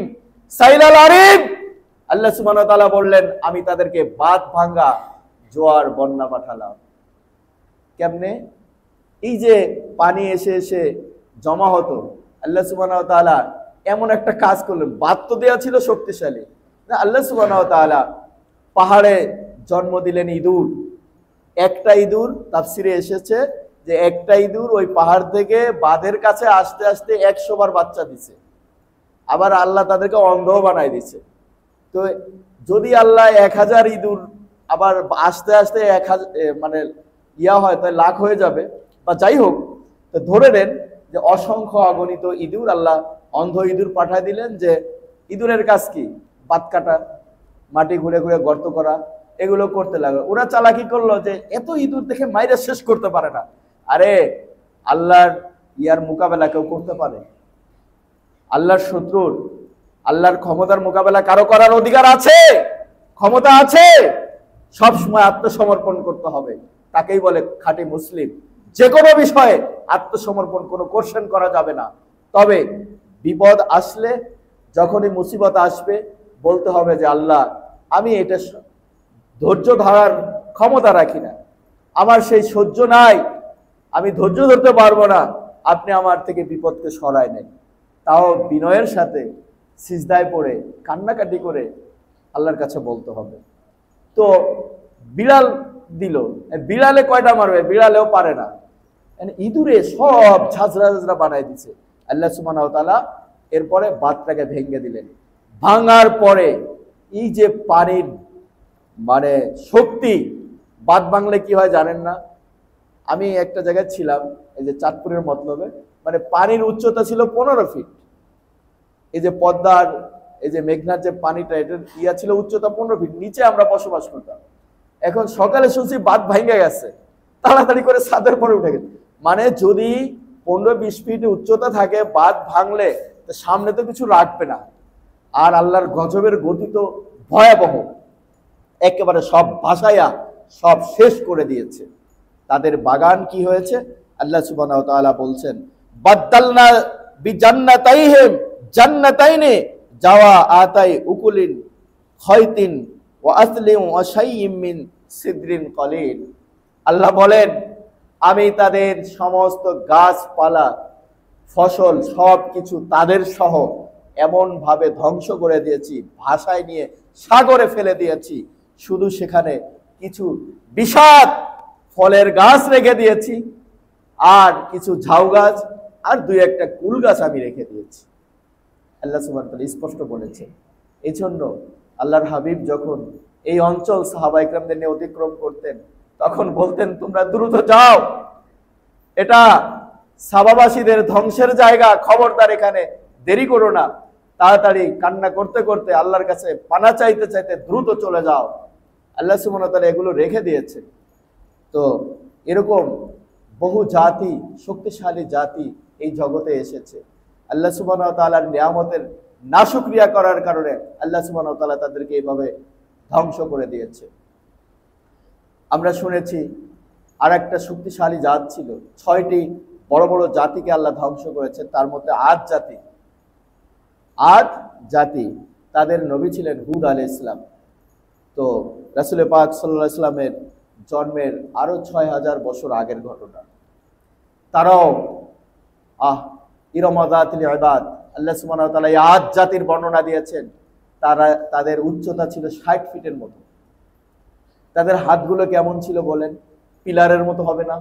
সাইলাল আরিম, আল্লাহ সুবহানাহু ওয়া তাআলা বললেন আমি তাদেরকে বাঁধ ভাঙ্গা জোয়ার বন্যা পাঠালাম। কেমনে? এই যে পানি এসে এসে জমা হতো, আল্লাহ সুবহানাহু ওয়া তাআলা এমন একটা কাজ করলেন। বাঁধ তো দেওয়া ছিল শক্তিশালী, আল্লাহ সুবহানাহু ওয়া তাআলা পাহাড়ে জন্ম দিলেন ইঁদুর। একটা ইঁদুর, তাফসিরে এসেছে যে একটা ইঁদুর ওই পাহাড় থেকে বাঁধের কাছে আসতে আসতে 100 বার বাচ্চা দিছে। আবার আল্লাহ তাদেরকে অন্ধ বানাই দিছে। তো যদি আল্লাহ 1000 ইঁদুর আবার আসতে আসতে 1000 মানে হয়, তাই লাখ হয়ে যাবে, বা যাই হোক, তো ধরে নেন যে অসংখ্য অগণিত ইঁদুর, আল্লাহ অন্ধ ইঁদুর পাঠায় দিলেন। যে ইঁদুরের কাজ কি? বাত কাটা, মাটি ঘুরে ঘুরে গর্ত করা, এগুলো করতে লাগলো। ওরা চালাকি করলো যে এত ইঁদুর দেখে মাইরে শেষ করতে পারে না। আরে আল্লাহর ইয়ার মোকাবেলা কেউ করতে পারে? আল্লাহর শত্রুর, আল্লাহর ক্ষমতার মোকাবেলা কারো করার অধিকার আছে? ক্ষমতা আছে? সব সময় আত্মসমর্পণ করতে হবে, তাকেই বলে খাঁটি মুসলিম। যে কোনো বিষয়ে আত্মসমর্পণ, কোনো কোশ্চেন করা যাবে না। তবে বিপদ আসলে, যখনই মুসিবত আসবে, বলতে হবে যে আল্লাহ, আমি এটা ধৈর্য ধরার ক্ষমতা রাখি না, আমার সেই সহ্য নাই, আমি ধৈর্য ধরতে পারবো না, আপনি আমার থেকে বিপদকে সরায় নেন। তাও বিনয়ের সাথে সিজদায় পড়ে কান্নাকাটি করে আল্লাহর কাছে বলতে হবে। তো বিড়াল দিল, বিড়ালে কয়টা মারবে? বিড়ালেও পারে না। ইঁদুরে সব ঝাঁঝরা ঝাঁঝরা বানাই দিছে। আল্লাহ সুবহানাহু ওয়া তাআলা এরপরে বাঁধটাকে ভেঙে দিলেন। ভাঙার পরে এই যে পানির মানে শক্তি, বাঁধ ভাঙলে কি হয় জানেন না? আমি একটা জায়গায় ছিলাম, এই যে চাঁদপুরের মতলবে, মানে পানির উচ্চতা ছিল 15 ফিট। এই যে পদ্মার, এই যে মেঘনার যে পানিটা, এটার ইয়া ছিল উচ্চতা 15 ফিট, নিচে আমরা বসবাস করতাম। এখন সকালে শুনছি বাঁধ ভাঙে গেছে, তাড়াতাড়ি করে ছাদের পরে উঠে গেছে। মানে যদি 15-20 ফিট উচ্চতা থাকে, বাঁধ ভাঙলে সামনে তো কিছু রাখবে না। আর আল্লাহর গজবের গতি তো ভয়াবহ, একেবারে সব ভাসাইয়া সব শেষ করে দিয়েছে। তাদের বাগান কি হয়েছে, আল্লাহ সুবহানাহু ওয়া তাআলা বলছেন, বাদদালনা বিজান্নাতাইহিম জান্নাতাইনি জাওয়া আতাই উকুলিন খায়তিন ওয়া আসলিম ওয়া শাইইম মিন সিদরিন কলিল। আল্লাহ বলেন, আমি তাদের সমস্ত গাছপালা, ফসল সবকিছু তাদের সহ এমন ভাবে ধ্বংস করে দিয়েছি, ভাষায় নিয়ে সাগরে ফেলে দিয়েছি। শুধু সেখানে কিছু বিষাদ ফলের গাছ রেখে দিয়েছি, আর কিছু ঝাউ গাছ, আর 2-1টা কুল গাছ আমি রেখে দিয়েছি। আল্লাহ সুবহানাহু ওয়া তাআলা স্পষ্ট বলেছে। এই জন্য আল্লাহর হাবিব যখন এই অঞ্চল সাহাবা ইকরামদের নিয়ে অতিক্রম করতেন, তখন বলতেন, তোমরা দ্রুত যাও, এটা সাবাবাসীদের ধ্বংসের জায়গা, খবরদার এখানে দেরি করো না। তাড়াতাড়ি কান্না করতে করতে আল্লাহর কাছে পানা চাইতে চাইতে দ্রুত চলে যাও। আল্লাহ সুবহানাহু ওয়া তাআলা এগুলো রেখে দিয়েছে। তো এরকম বহু জাতি, শক্তিশালী জাতি এই জগতে এসেছে। আল্লাহ সুবহানাহু ওয়া তাআলার নিয়ামতের নাশুকরিয়া করার কারণে আল্লাহ সুবহানাহু ওয়া তাআলা তাদেরকে এইভাবে ধ্বংস করে দিয়েছে। আমরা শুনেছি আর একটা শক্তিশালী জাত ছিল, 6টি বড় বড় জাতিকে আল্লাহ ধ্বংস করেছে। তার মধ্যে আদ জাতি, তাদের নবী ছিলেন হুদ আলাইহিস সালাম। তো রাসূল পাক সাল্লাল্লাহু আলাইহি সাল্লামের জন্মের আরো 6000 বছর আগের ঘটনা। তারাও ইরমাযাতিল ইবাদ, আল্লাহ সুবহানাহু ওয়া তাআলা আদ জাতির বর্ণনা দিয়েছেন। তাদের উচ্চতা ছিল 60 ফিটের মতো। তাদের হাতগুলো কেমন ছিল বলেন, পিলারের মতো হবে না?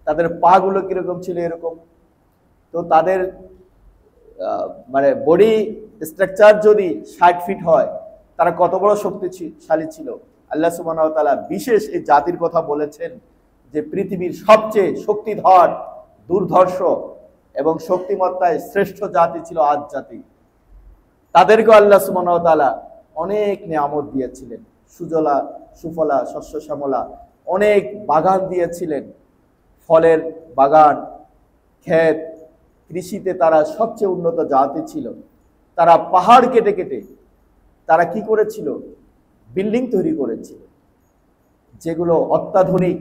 তাদের পা গুলো কিরকম ছিল, এরকম। তো তাদের মানে বডি স্ট্রাকচার যদি 60 ফিট হয়, তারা কত বড় শক্তিশালী ছিল। আল্লাহ সুবহানাহু ওয়া তাআলা বিশেষ এই জাতির কথা বলেছেন যে পৃথিবীর সবচেয়ে শক্তিধর, দুর্ধর্ষ এবং শক্তিমত্তায় শ্রেষ্ঠ জাতি ছিল আদ জাতি। তাদেরকে আল্লাহ সুবহানাহু ওয়া তাআলা অনেক নিয়ামত দিয়েছিলেন, সুজলা সুফলা শস্য শ্যামলা, অনেক বাগান দিয়েছিলেন, ফলের বাগান, ক্ষেত, কৃষিতে তারা সবচেয়ে উন্নত জাতি ছিল। তারা পাহাড় কেটে কেটে তারা কি করেছিল, বিল্ডিং তৈরি করেছিল, যেগুলো অত্যাধুনিক,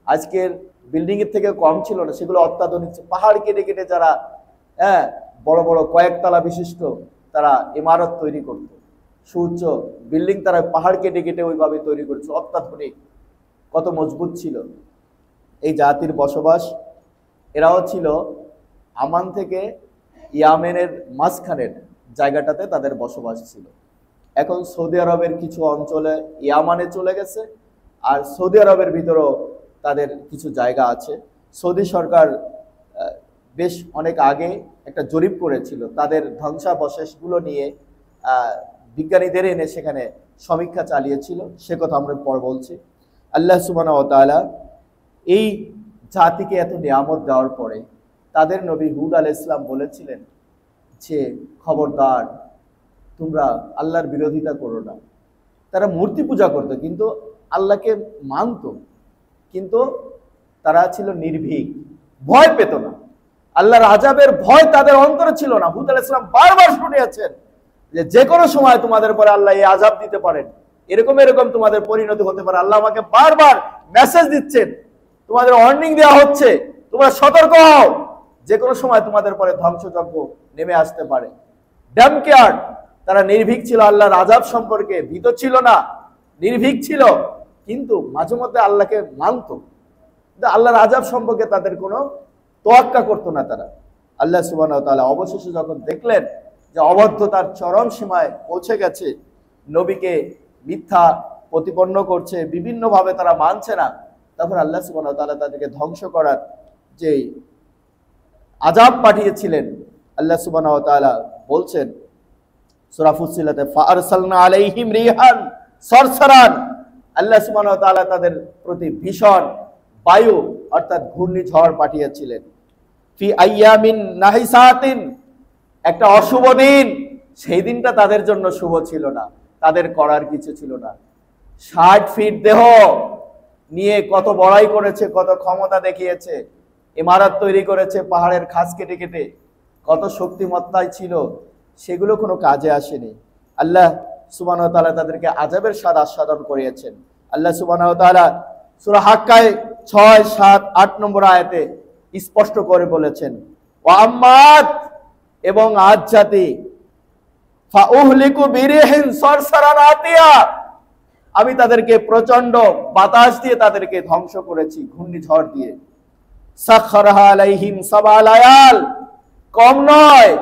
আজকের বিল্ডিং এর থেকে কম ছিল না, সেগুলো অত্যাধুনিক। পাহাড় কেটে কেটে যারা বড় বড় কয়েকতলা বিশিষ্ট তারা ইমারত তৈরি করত, সুউচ্চ বিল্ডিং তারা পাহাড় কেটে কেটে ওইভাবে তৈরি করেছে, অত্যাধুনিক। কত মজবুত ছিল এই জাতির বসবাস। এরাও ছিল আমান থেকে ইয়ামেনের মাঝখানের জায়গাটাতে তাদের বসবাস ছিল। এখন সৌদি আরবের কিছু অঞ্চলে ইয়ামানে চলে গেছে, আর সৌদি আরবের ভিতরেও তাদের কিছু জায়গা আছে। সৌদি সরকার বেশ অনেক আগে একটা জরিপ করেছিল, তাদের ধ্বংসাবশেষগুলো নিয়ে বিজ্ঞানীদের এনে সেখানে সমীক্ষা চালিয়েছিল, সে কথা আমরা পর বলছি। আল্লাহ সুবহানাহু ওয়া তাআলা এই জাতিকে এত নিয়ামত দেওয়ার পরে তাদের নবী হুদ আলাইহিস সালাম বলেছিলেন যে খবরদার, তোমরা আল্লাহর বিরোধিতা করো না। তারা মূর্তি পূজা করতো, কিন্তু আল্লাহকে মানত, কিন্তু তারা ছিল নির্ভীক, ভয় পেত না। আল্লাহর আযাবের ভয় তাদের অন্তরে ছিল না। হুদ আলাইহিস সালাম বারবার শুনিয়েছেন যে কোনো সময় তোমাদের পরে আল্লাহ এই আযাব দিতে পারেন, এরকম এরকম তোমাদের পরিণতি হতে পারে। আল্লাহ আমাকে বারবার মেসেজ দিচ্ছেন, তোমাদের ওয়ার্নিং দেওয়া হচ্ছে, তোমরা সতর্ক হও, যে কোনো সময় তোমাদের পরে ধ্বংসযজ্ঞ নেমে আসতে পারে। ড্যাম কেয়ার, তারা নির্ভীক ছিল, আল্লাহর আযাব সম্পর্কে ভীত ছিল না, নির্ভীক ছিল, কিন্তু মাঝে মধ্যে আল্লাহকে মানত, কিন্তু আল্লাহর আযাব সম্পর্কে তাদের কোনো তোয়াক্কা করতো না তারা। আল্লাহ সুবহানাহু ওয়া তাআলা অবশেষে যখন দেখলেন যে অবদ্ধতার চরম সীমায় পৌঁছে গেছে, নবীকে মিথ্যা প্রতিপন্ন করছে, বিভিন্নভাবে তারা মানছে না, তখন আল্লাহ সুবহানাহু ওয়া তাআলা তাদেরকে ধ্বংস করার যে আযাব পাঠিয়েছিলেন। আল্লাহ সুবহানাহু ওয়া তাআলা বলছেন সূরা ফুসসিলাতে, ফাআরসালনা আলাইহিম রিহান সরসরান, আল্লাহ সুবহানাহু ওয়া তাআলা তাদের প্রতি ভীষণ বায়ু অর্থাৎ ঘূর্ণিঝড় পাঠিয়েছিলেন। ফি আইয়ামিন নাহিসাতিন, একটা অশুভ দিন, সেই দিনটা তাদের জন্য শুভ ছিল না, তাদের করার কিছু ছিল না। 60 ফিট দেহ নিয়ে কত বড়াই করেছে, কত ক্ষমতা দেখিয়েছে, ইমারত তৈরি করেছে পাহাড়ের খাস কেটে কেটে, কত শক্তিমত্তায় ছিল, সেগুলো কোনো কাজে আসেনি। আল্লাহ সুবহানাহু ওয়া তাআলা তাদেরকে আযাবের স্বাদ আস্বাদন করিয়েছেন। আল্লাহ সুবহানাহু ওয়া তাআলা সূরা হাক্কায় 6, 7, 8 নম্বর আয়াতে স্পষ্ট করে বলেছেন, ওয়া আম্মাত, এবং আদ জাতি, ফাউহলিকু বিরিহিন সরসরান আতিয়া, আমি তাদেরকে প্রচন্ড বাতাস দিয়ে তাদেরকে ধ্বংস করেছি, ঘূর্ণিঝড় দিয়ে। সাখখারাহা আলাইহিম সাবা লায়াল, কম নয়,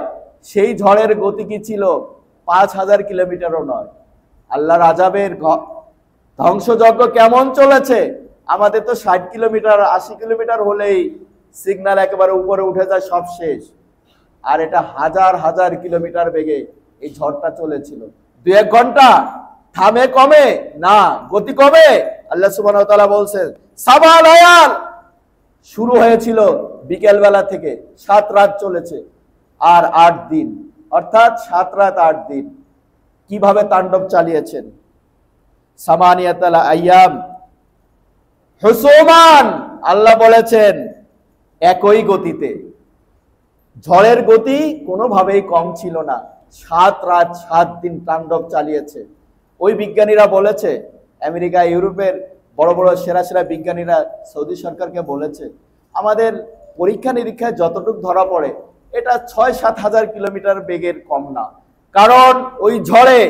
সেই ঝড়ের গতি কি ছিল? 5000 কিলোমিটারও নয়। আল্লাহর আযাবের ধ্বংসযজ্ঞ কেমন চলেছে? আমাদের তো 60 কিলোমিটার 80 কিলোমিটার হলেই সিগন্যাল একেবারে উপরে উঠে যায়, সব শেষ। আর এটা হাজার হাজার কিলোমিটার বেগে এই ঝড়টা চলেছিল। 2-1 ঘন্টা থামে কমে না, গতি কমে। আল্লাহ সুবহানাহু ওয়া তাআলা বলছেন সাবা লায়াল, শুরু হয়েছিল বিকেল বেলা থেকে, 7 রাত চলেছে আর 8 দিন, অর্থাৎ 7 রাত 8 দিন কিভাবে তাণ্ডব চালিয়েছেন। সামানিয়াতাল আইয়াম হুসুমান, আল্লাহ বলেছেন একই গতিতে, ঝড়ের গতি কোনোভাবেই কম ছিল না। 7 রাত 7 দিন তাণ্ডব চালিয়েছে। ওই বিজ্ঞানীরা বলেছে, আমেরিকা ইউরোপের বড় বড় সেরা সেরা বিজ্ঞানীরা সৌদি সরকারকে বলেছে, আমাদের পরীক্ষা নিরীক্ষায় যতটুকু ধরা পড়ে এটা 6-7 হাজার কিলোমিটার বেগের কম না। কারণ ওই ঝড়ে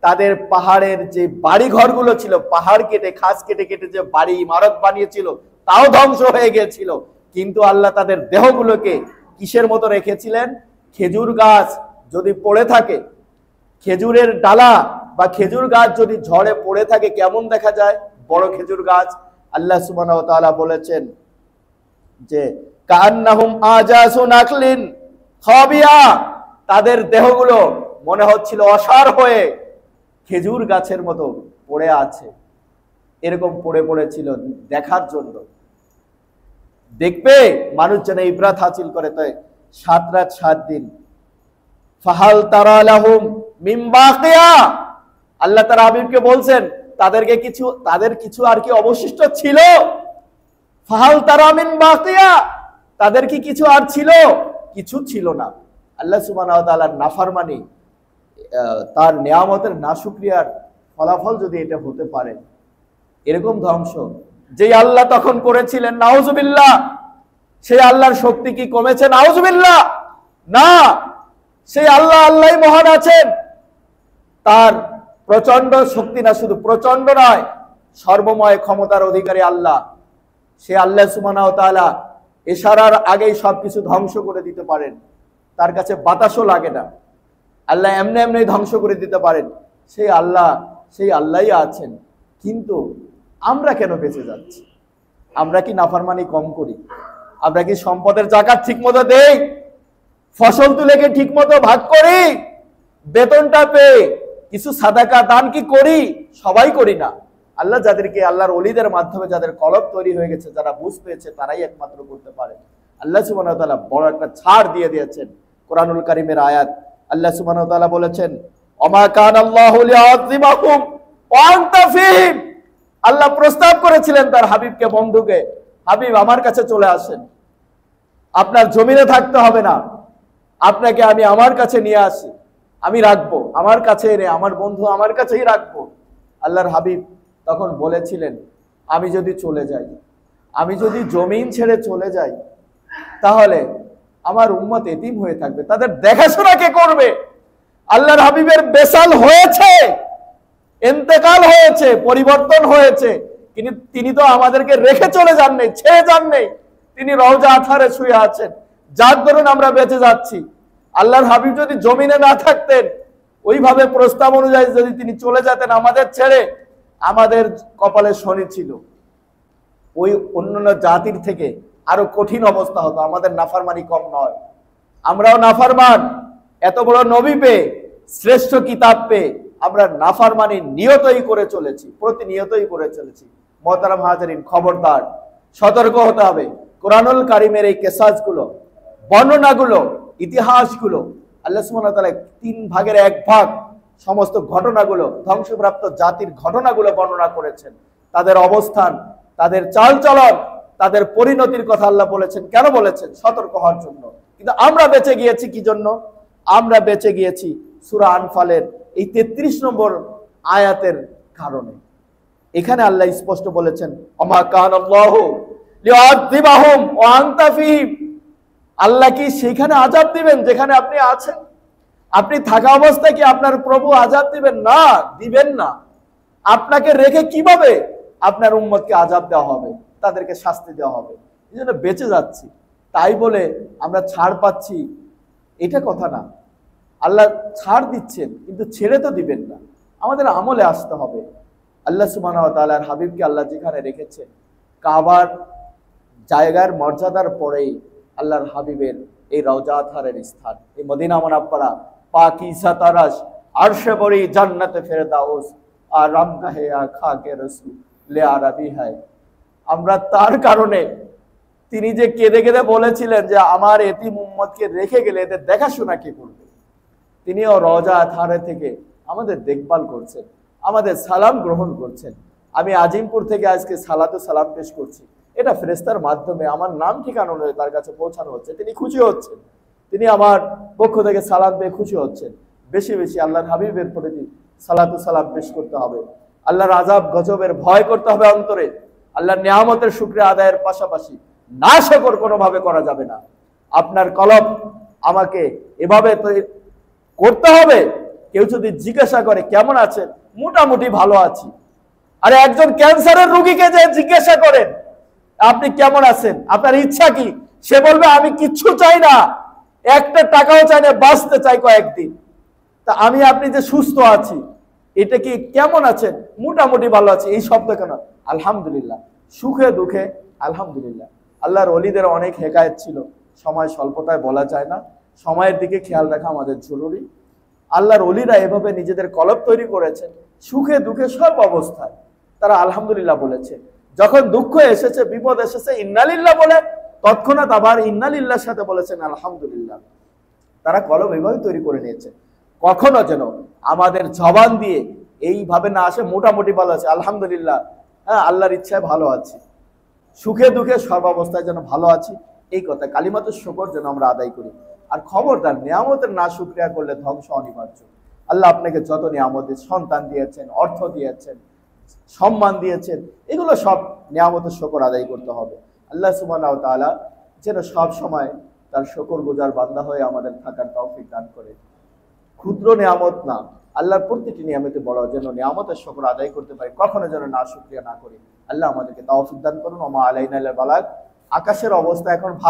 তাদের পাহাড়ের যে বাড়ি ঘরগুলো ছিল, পাহাড় কেটে খাস কেটে কেটে যে বাড়ি ইমারত বানিয়েছিল, তাও ধ্বংস হয়ে গিয়েছিল। কিন্তু আল্লাহ তাদের দেহগুলোকে কিসের মতো রেখেছিলেন? খেজুর গাছ যদি পড়ে থাকে, খেজুরের ডালা বা খেজুর গাছ যদি ঝড়ে পড়ে থাকে কেমন দেখা যায়? বড় খেজুর গাছ। আল্লাহ সুবহানাহু ওয়া তাআলা বলেছেন যে কান্নাহুম আজাসু নাকলিন খাবিয়া, তাদের দেহগুলো মনে হচ্ছিল অসাড় হয়ে খেজুর গাছের মতো পড়ে আছে, এরকম পড়ে পড়েছিল দেখার জন্য। দেখবে মানুষ যেন ইবরাত হাসিল করে। তাই 7 রাত 7 দিন। ফাহাল তারা লাহুম মিন বাকিয়া, আল্লাহ তাআলা হাবিবকে বলছেন তাদের কিছু আর কি অবশিষ্ট ছিল? ফাহাল তারা মিন বাকিয়া, তাদের কি কিছু আর ছিল? কিছু ছিল না। আল্লাহ সুবহানাহু ওয়া তাআলার নাফরমানি, তার নিয়ামতের নাশুকরিয়ার ফলাফল যদি এটা হতে পারে, এরকম ধ্বংস যে আল্লাহ তখন করেছিলেন, নাউজুবিল্লাহ, সেই আল্লাহর শক্তি কি কমেছে? নাউজুবিল্লাহ না, সেই আল্লাহ আল্লাহই মহান আছেন। তার প্রচন্ড শক্তি, না শুধু প্রচন্ড নয়, সর্বময় ক্ষমতার অধিকারী আল্লাহ। সে আল্লাহ সুবহানাহু ওয়া তাআলা ইশারার আগেই সবকিছু ধ্বংস করে দিতে পারেন, তার কাছে বাতাসও লাগে না। আল্লাহ এমনি এমনি ধ্বংস করে দিতে পারেন। সেই আল্লাহই আছেন। কিন্তু আমরা কেন বেঁচে যাচ্ছি? আমরা কি নাফরমানি কম করি? আমরা কি সম্পদের জাকাত ঠিক মতো দেই? ফসল তুলে কি ঠিক মতো ভাগ করি? বেতনটা পেয়ে কিছু সাদাকা দান কি করি? সবাই করি না। আল্লাহ যাদেরকে, আল্লাহর ওলিদের মাধ্যমে যাদের কলব তৈরি হয়ে গেছে, যারা বুঝ পেয়েছে, তারাই একমাত্র করতে পারে। আল্লাহ সুবহানাহু ওয়া তাআলা বড় একটা ছাড় দিয়ে দিয়েছেন কোরআনুল কারীমের আয়াত। আল্লাহ সুবহানাহু ওয়া তাআলা বলেছেন, ওমা কানাল্লাহু লিয়াযিমাকুম ওয়া আনতা ফীহিম, আল্লাহ প্রস্তাব করেছিলেন তার হাবিবকে, বন্ধুকে, হাবিব আমার কাছে চলে আসেন, আপনার জমিনে থাকতে হবে না, আপনাকে আমি আমার কাছে নিয়ে আসি, আমি রাখবো, আমার কাছে এনে আমার বন্ধু আমার কাছেই রাখবো। আল্লাহর হাবিব তখন বলেছিলেন, আমি যদি চলে যাই, আমি যদি জমিন ছেড়ে চলে যাই, তাহলে আমার উম্মত এতিম হয়ে থাকবে, তাদের দেখাশোনা কে করবে? আল্লাহর হাবিবের বেসাল হয়েছে, ইন্তেকাল হয়েছে, পরিবর্তন হয়েছে, তিনি তো আমাদেরকে রেখে চলে যান নেই, ছেড়ে যান নেই। তিনি রওজা আথারে শুয়ে আছেন, যার দরুন আমরা বেঁচে যাচ্ছি। আল্লাহর হাবিব যদি জমিনে না থাকতেন, ওইভাবে প্রস্তাব অনুযায়ী যদি তিনি চলে যেতেন আমাদের ছেড়ে, আমাদের কপালে শনি ছিল, ওই অন্যান্য জাতির থেকে আরো কঠিন অবস্থা হতো। আমাদের নাফরমানি কম নয়, আমরাও নাফরমান। এত বড় নবী পেয়ে, শ্রেষ্ঠ কিতাব পেয়ে আমরা নাফরমানি নিয়তই করে চলেছি, প্রতিনিয়তই করে চলেছি। মুহতারাম হাজিরিন, খবরদার, সতর্ক হতে হবে। কোরআনুল কারীমের এই কেসাসগুলো বর্ণনাগুলো, ইতিহাসগুলো আল্লাহ সুবহানাহু ওয়া তাআলা 3 ভাগের 1 ভাগ সমস্ত ঘটনাগুলো, ধ্বংসপ্রাপ্ত জাতির ঘটনাগুলো বর্ণনা করেছেন। তাদের অবস্থান, তাদের চালচলন, তাদের পরিণতির কথা আল্লাহ বলেছেন। কেন বলেছেন? সতর্ক হওয়ার জন্য। কিন্তু আমরা বেঁচে গিয়েছি কি জন্য? আমরা বেঁচে গিয়েছি সূরা আনফালের এই 33 নম্বর আয়াতের কারণে। এখানে আল্লাহ স্পষ্ট বলেছেন, আমা কানাল্লাহু লিউআযিবাহুম ওয়া আনতা ফীহিম। আল্লাহ কি সেখানে আযাব দিবেন যেখানে আপনি আছেন? আপনি থাকা অবস্থায় কি আপনার প্রভু আযাব দিবেন? না, দিবেন না। আপনাকে রেখে কিভাবে আপনার উম্মতকে আযাব দেওয়া হবে, তাদেরকে শাস্তি দেওয়া হবে? এই জন্য বেঁচে যাচ্ছি, তাই বলে আমরা ছাড় পাচ্ছি, এটা কথা না। আল্লাহ ছাড় দিচ্ছেন, কিন্তু ছেড়ে তো দিবেন না। আমাদের আমলে আসতে হবে। আল্লাহ সুবহানাহু ওয়া তাআলার হাবিবকে আল্লাহ যেখানে রেখেছেন, কাবার জায়গার মর্যাদার পরেই আল্লাহর হাবিবের এই রওজা আতহারের স্থান, এই মদিনা মুনাওয়ারা, পাকিজা তারাশ, আরশে বরি, জান্নাতে ফেরদাউস, আর রামগাহে খাকে রাসূল লে আরবি হয়। আমরা তার কারণে, তিনি যে কেঁদে কেঁদে বলেছিলেন যে আমার এতিম উম্মতকে রেখে গেলে এদের দেখাশোনা কে করবে, তিনিও রওজা আতহারে থেকে আমাদের দেখভাল করছেন, আমাদের সালাম গ্রহণ করছেন। আমি আজিমপুর থেকে আজকে সালাতু সালাম পেশ করছি, এটা ফেরেশতার মাধ্যমে আমার নাম ঠিকানা অনুযায়ী তার কাছে পৌঁছানো হচ্ছে। তিনি খুশি হচ্ছেন, তিনি আমার পক্ষ থেকে সালাম পেয়ে খুশি হচ্ছেন। বেশি বেশি আল্লাহর হাবিবের প্রতি সালাতু সালাম পেশ করতে হবে। আল্লাহর আযাব গজবের ভয় করতে হবে অন্তরে। আল্লাহর নিয়ামতের শুকরিয়া আদায়ের পাশাপাশি নাশকর কোনোভাবে করা যাবে না। আপনার কলব আমাকে এভাবে করতে হবে। কেউ যদি জিজ্ঞাসা করে কেমন আছেন, মোটামুটি ভালো আছি। আরে একজন ক্যান্সারের রোগীকে যে জিজ্ঞাসা করেন আপনি কেমন আছেন, আপনার ইচ্ছা কি, সে বলবে আমি কিচ্ছু চাই না, একটা টাকাও চাই না, বাঁচতে চাই কয়েকদিন। তা আমি আপনি যে সুস্থ আছি, এটা কি কেমন আছেন? মোটামুটি ভালো আছি, এই শব্দ কেন? আলহামদুলিল্লাহ, সুখে দুঃখে আলহামদুলিল্লাহ। আল্লাহর ওলিদের অনেক হেকায়েত ছিল, সময় স্বল্পতায় বলা যায় না, সময়ের দিকে খেয়াল রাখা আমাদের জরুরি। আল্লাহর ওলিরা এভাবে নিজেদের কলব তৈরি করেছেন, সুখে দুঃখে সব অবস্থায় তারা আলহামদুলিল্লাহ বলেছে। যখন দুঃখ এসেছে, বিপদ এসেছে, ইন্নালিল্লাহ বলে তৎক্ষণাৎ আবার ইন্নালিল্লাহর সাথে বলেছেন আলহামদুলিল্লাহ। তারা কলব এভাবে তৈরি করে নিয়েছে। কখনো যেন আমাদের জবান দিয়ে এইভাবে না আসে মোটামুটি ভালো আছে, আলহামদুলিল্লাহ, হ্যাঁ আল্লাহর ইচ্ছায় ভালো আছি, সুখে দুঃখে সর্বাবস্থায় যেন ভালো আছি, এই কথা কালিমাতুশ শুকর যেন আমরা আদায় করি। আর খবরদার, নিয়ামতের না শুকরিয়া করলে ধ্বংস অনিবার্য। আল্লাহ আপনাকে যত নিয়ামত, সন্তান দিয়েছেন, অর্থ দিয়েছেন, সম্মান দিয়েছেন, এগুলো সব নিয়ামতের শুকর আদায় করতে হবে। আল্লাহ সুবহানাহু ওয়া তাআলা যেন সব সময় তার শুকরগুজার বান্দা হয়ে আমাদের থাকার তৌফিক দান করে। ক্ষুদ্র নিয়ামত না, আল্লাহর প্রত্যেকটি নিয়ামতে বড়, যেন নিয়ামতের শুকর আদায় করতে পারি, কখনো যেন না শুকরিয়া না করি। আল্লাহ আমাদেরকে তৌফিক দান করুন। ওয়া মা আলাইনা ইল্লাল বালাগ। আকাশের অবস্থা এখন ভালো।